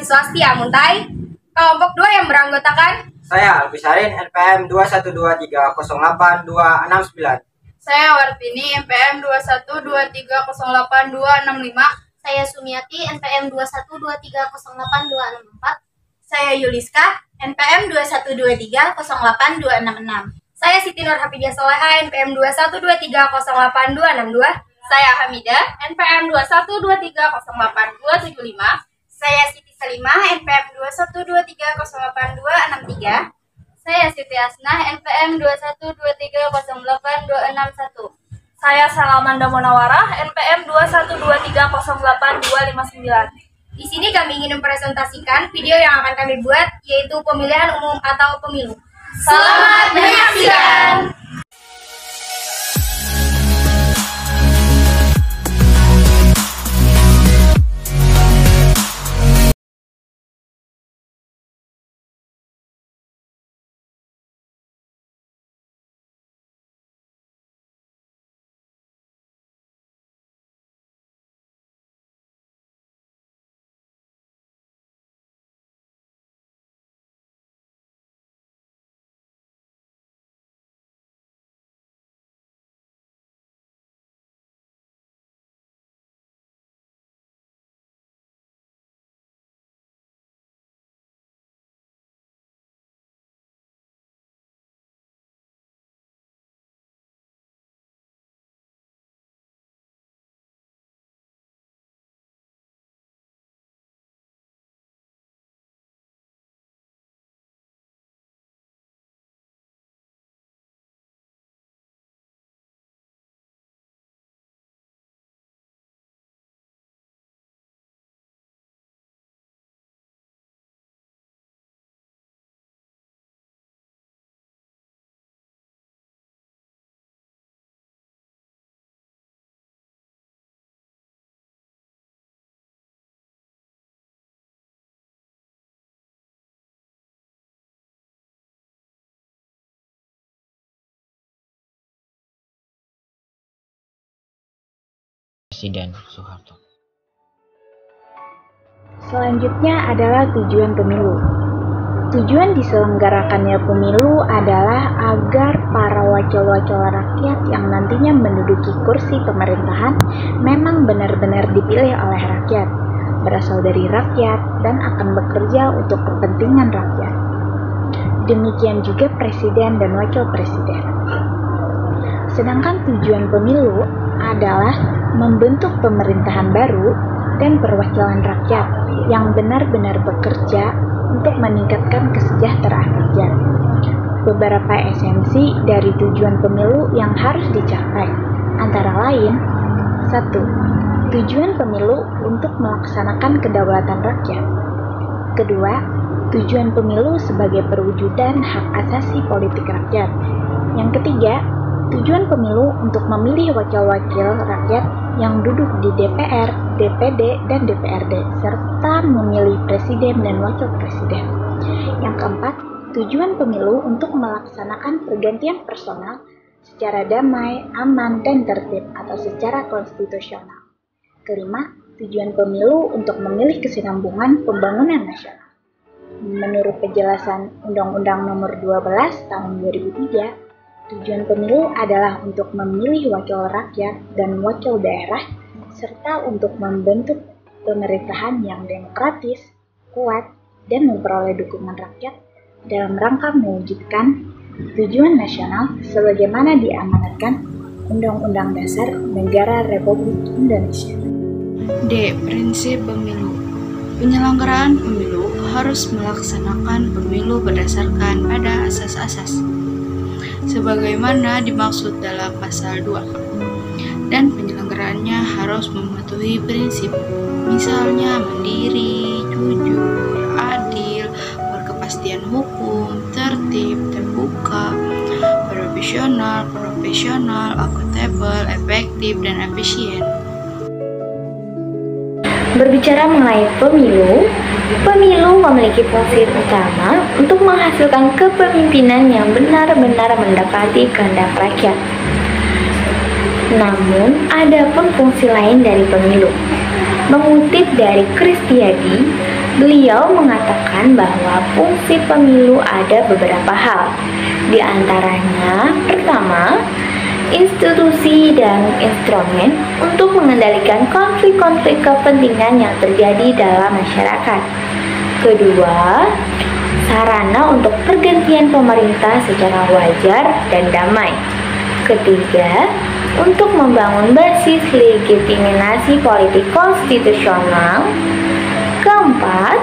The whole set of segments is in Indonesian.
Swastia Muntai. Kelompok 2 yang beranggotakan saya Albisarin, NPM 212308269. Saya Wartini, NPM 212308265. Saya Sumiati, NPM 212308264. Saya Yuliska, NPM 212308266. Saya Siti Nur Hafidiah Soleha, NPM 212308262. Saya Hamidah, NPM 212308275. Saya Siti Salimah, NPM 212308263. Saya Siti Asnah, NPM 212308261. Saya Salamanda Munawarah, NPM 212308259. Di sini kami ingin mempresentasikan video yang akan kami buat, yaitu pemilihan umum atau pemilu. Selamat menyaksikan! Presiden Soeharto. Selanjutnya adalah tujuan pemilu. Tujuan diselenggarakannya pemilu adalah agar para wakil-wakil rakyat yang nantinya menduduki kursi pemerintahan memang benar-benar dipilih oleh rakyat, berasal dari rakyat, dan akan bekerja untuk kepentingan rakyat. Demikian juga presiden dan wakil presiden. Sedangkan tujuan pemilu adalah membentuk pemerintahan baru dan perwakilan rakyat yang benar-benar bekerja untuk meningkatkan kesejahteraan rakyat. Beberapa esensi dari tujuan pemilu yang harus dicapai antara lain: 1. Tujuan pemilu untuk melaksanakan kedaulatan rakyat. Kedua, tujuan pemilu sebagai perwujudan hak asasi politik rakyat. Yang ketiga, tujuan pemilu untuk memilih wakil-wakil rakyat yang duduk di DPR, DPD, dan DPRD, serta memilih presiden dan wakil presiden. Yang keempat, tujuan pemilu untuk melaksanakan pergantian personal secara damai, aman, dan tertib atau secara konstitusional. Kelima, tujuan pemilu untuk memilih kesinambungan pembangunan nasional. Menurut penjelasan Undang-Undang Nomor 12 Tahun 2003, tujuan pemilu adalah untuk memilih wakil rakyat dan wakil daerah, serta untuk membentuk pemerintahan yang demokratis, kuat, dan memperoleh dukungan rakyat dalam rangka mewujudkan tujuan nasional sebagaimana diamanatkan Undang-Undang Dasar Negara Republik Indonesia. D. Prinsip pemilu. Penyelenggaraan pemilu harus melaksanakan pemilu berdasarkan pada asas-asas sebagaimana dimaksud dalam pasal 2, dan penyelenggaraannya harus mematuhi prinsip, misalnya mandiri, jujur, adil, berkepastian hukum, tertib, terbuka, profesional, akuntabel, efektif, dan efisien. Berbicara mengenai pemilu memiliki fungsi utama untuk menghasilkan kepemimpinan yang benar-benar mendekati kehendak rakyat. Namun, ada pun fungsi lain dari pemilu. Mengutip dari Kristiadi, Beliau mengatakan bahwa fungsi pemilu ada beberapa hal. Di antaranya, pertama, institusi dan instrumen untuk mengendalikan konflik-konflik kepentingan yang terjadi dalam masyarakat. Kedua, sarana untuk pergantian pemerintah secara wajar dan damai. Ketiga, untuk membangun basis legitimasi politik konstitusional. Keempat,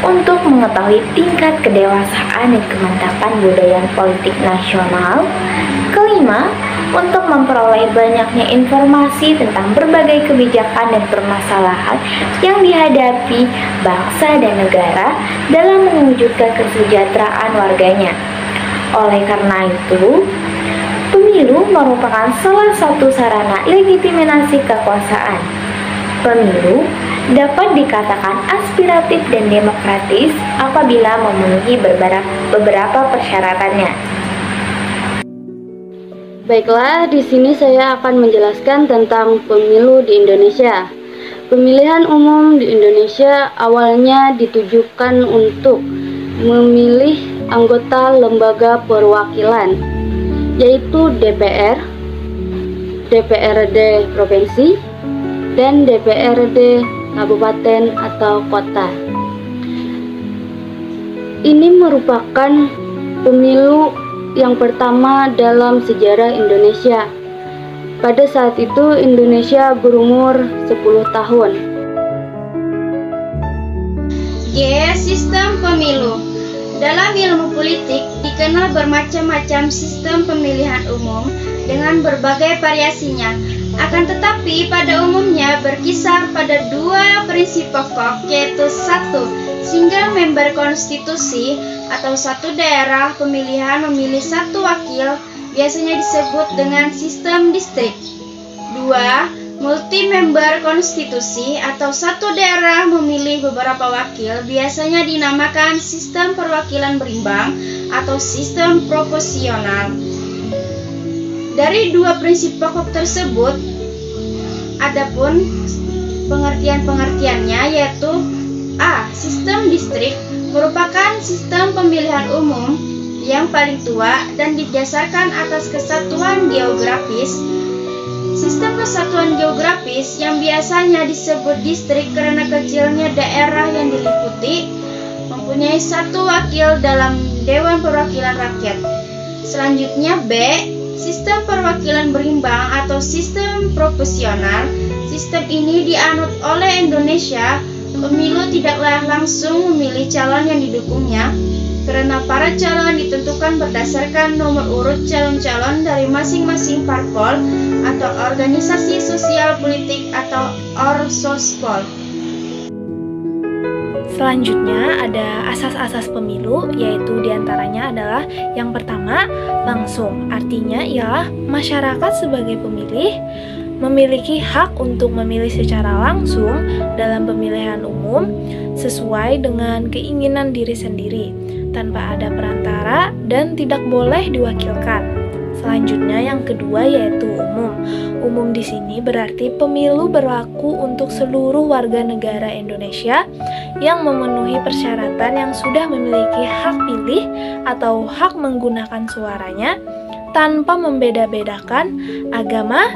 untuk mengetahui tingkat kedewasaan dan kemantapan budaya politik nasional. Kelima, untuk memperoleh banyaknya informasi tentang berbagai kebijakan dan permasalahan yang dihadapi bangsa dan negara dalam mewujudkan kesejahteraan warganya. Oleh karena itu, pemilu merupakan salah satu sarana legitimasi kekuasaan. Pemilu dapat dikatakan aspiratif dan demokratis apabila memenuhi beberapa persyaratannya. Baiklah, di sini saya akan menjelaskan tentang pemilu di Indonesia. Pemilihan umum di Indonesia awalnya ditujukan untuk memilih anggota lembaga perwakilan, yaitu DPR, DPRD provinsi, dan DPRD kabupaten atau kota. Ini merupakan pemilu yang pertama dalam sejarah Indonesia. Pada saat itu Indonesia berumur 10 tahun. Sistem pemilu. Dalam ilmu politik dikenal bermacam-macam sistem pemilihan umum dengan berbagai variasinya. Akan tetapi pada umumnya berkisar pada dua prinsip pokok, yaitu satu, single member konstitusi atau satu daerah pemilihan memilih satu wakil, biasanya disebut dengan sistem distrik. Dua, multi member konstitusi atau satu daerah memilih beberapa wakil, biasanya dinamakan sistem perwakilan berimbang atau sistem proporsional. Dari dua prinsip pokok tersebut, adapun pengertian-pengertiannya yaitu A. Sistem distrik merupakan sistem pemilihan umum yang paling tua dan didasarkan atas kesatuan geografis. Sistem kesatuan geografis yang biasanya disebut distrik karena kecilnya daerah yang diliputi mempunyai satu wakil dalam Dewan Perwakilan Rakyat. Selanjutnya B. Sistem perwakilan berimbang atau sistem proporsional. Sistem ini dianut oleh Indonesia. Pemilu tidaklah langsung memilih calon yang didukungnya, karena para calon ditentukan berdasarkan nomor urut calon-calon dari masing-masing parpol atau organisasi sosial politik atau Orsospol. Selanjutnya ada asas-asas pemilu, yaitu diantaranya adalah yang pertama, langsung. Artinya ialah masyarakat sebagai pemilih memiliki hak untuk memilih secara langsung dalam pemilihan umum sesuai dengan keinginan diri sendiri, tanpa ada perantara dan tidak boleh diwakilkan. Selanjutnya yang kedua yaitu umum. Umum di sini berarti pemilu berlaku untuk seluruh warga negara Indonesia yang memenuhi persyaratan yang sudah memiliki hak pilih atau hak menggunakan suaranya tanpa membeda-bedakan agama,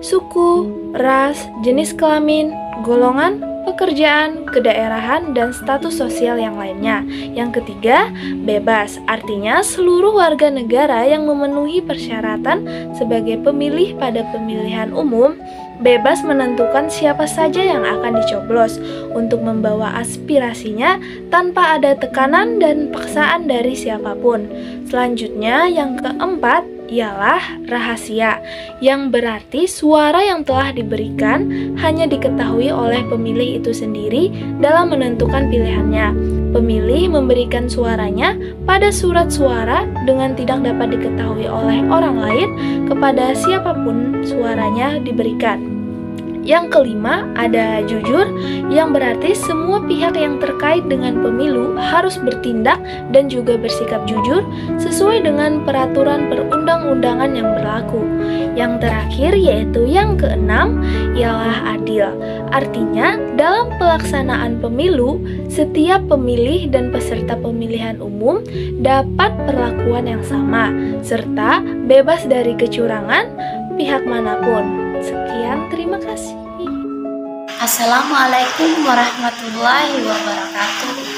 suku, ras, jenis kelamin, golongan, pekerjaan, kedaerahan, dan status sosial yang lainnya. Yang ketiga, bebas. Artinya seluruh warga negara yang memenuhi persyaratan sebagai pemilih pada pemilihan umum bebas menentukan siapa saja yang akan dicoblos untuk membawa aspirasinya tanpa ada tekanan dan paksaan dari siapapun. Selanjutnya, yang keempat ialah rahasia, yang berarti suara yang telah diberikan hanya diketahui oleh pemilih itu sendiri dalam menentukan pilihannya. Pemilih memberikan suaranya pada surat suara dengan tidak dapat diketahui oleh orang lain kepada siapapun suaranya diberikan. Yang kelima, ada jujur, yang berarti semua pihak yang terkait dengan pemilu harus bertindak dan juga bersikap jujur sesuai dengan peraturan perundang-undangan yang berlaku. Yang terakhir yaitu yang keenam ialah adil. Artinya, dalam pelaksanaan pemilu, setiap pemilih dan peserta pemilihan umum dapat perlakuan yang sama, serta bebas dari kecurangan pihak manapun. Sekian, terima kasih. Assalamualaikum warahmatullahi wabarakatuh.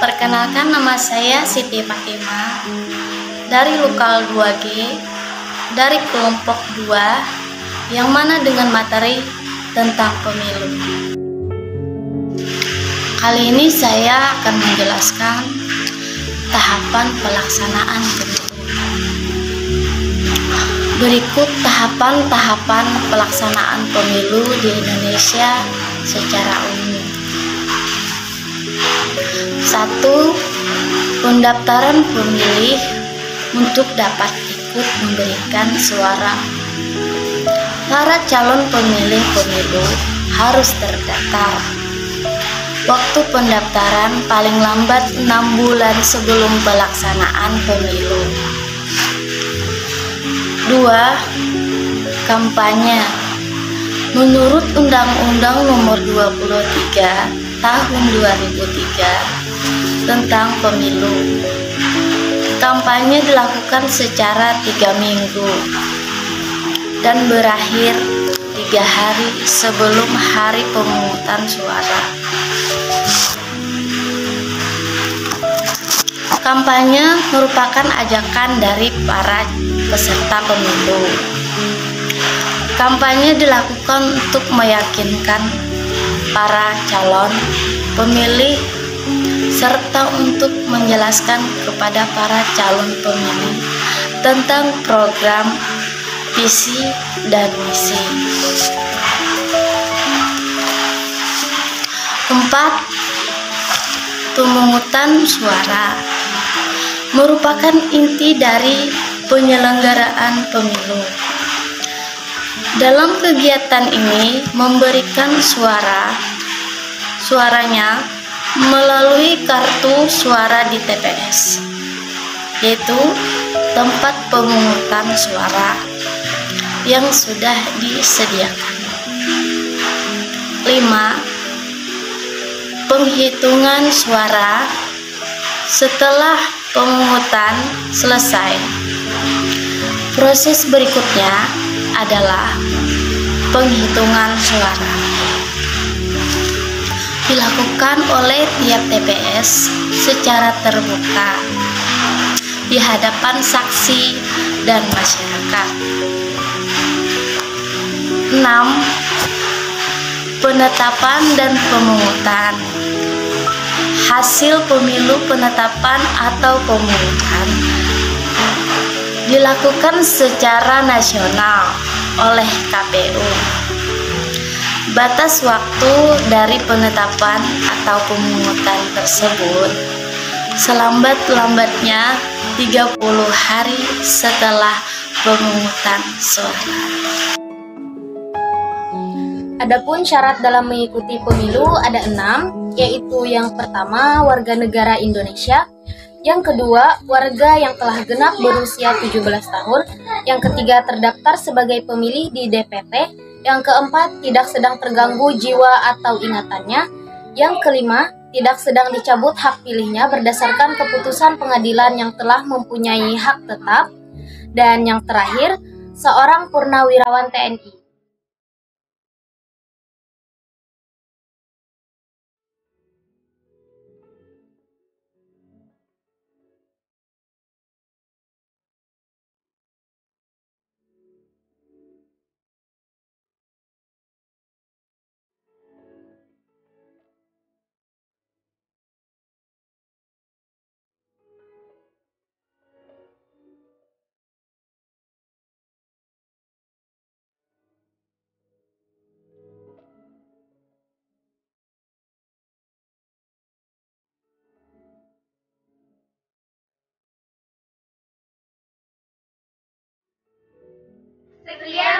Perkenalkan, nama saya Siti Fatimah dari Lokal 2G dari kelompok 2 yang mana dengan materi tentang pemilu. Kali ini saya akan menjelaskan tahapan pelaksanaan pemilu. Berikut tahapan-tahapan pelaksanaan pemilu di Indonesia secara umum. 1. Pendaftaran pemilih untuk dapat ikut memberikan suara. Para calon pemilih pemilu harus terdaftar. Waktu pendaftaran paling lambat 6 bulan sebelum pelaksanaan pemilu. 2. Kampanye. Menurut Undang-Undang Nomor 23 Tahun 2003 tentang Pemilu, kampanye dilakukan secara 3 minggu dan berakhir 3 hari sebelum hari pemungutan suara. Kampanye merupakan ajakan dari para peserta pemilu. Kampanye dilakukan untuk meyakinkan para calon pemilih serta untuk menjelaskan kepada para calon pemilih tentang program, visi, dan misi. 4. Pemungutan suara merupakan inti dari penyelenggaraan pemilu. Dalam kegiatan ini memberikan suaranya melalui kartu suara di TPS, yaitu tempat pemungutan suara yang sudah disediakan. 5. Penghitungan suara setelah pemungutan selesai. Proses berikutnya adalah penghitungan suara. Dilakukan oleh tiap TPS secara terbuka di hadapan saksi dan masyarakat. 6. Penetapan dan pemungutan. Hasil pemilu penetapan atau pemungutan dilakukan secara nasional oleh KPU. Batas waktu dari penetapan atau pemungutan tersebut selambat-lambatnya 30 hari setelah pemungutan suara. Adapun syarat dalam mengikuti pemilu ada 6, yaitu yang pertama warga negara Indonesia, yang kedua warga yang telah genap berusia 17 tahun, yang ketiga terdaftar sebagai pemilih di DPT, yang keempat tidak sedang terganggu jiwa atau ingatannya, yang kelima tidak sedang dicabut hak pilihnya berdasarkan keputusan pengadilan yang telah mempunyai hak tetap, dan yang terakhir seorang purnawirawan TNI. Sekian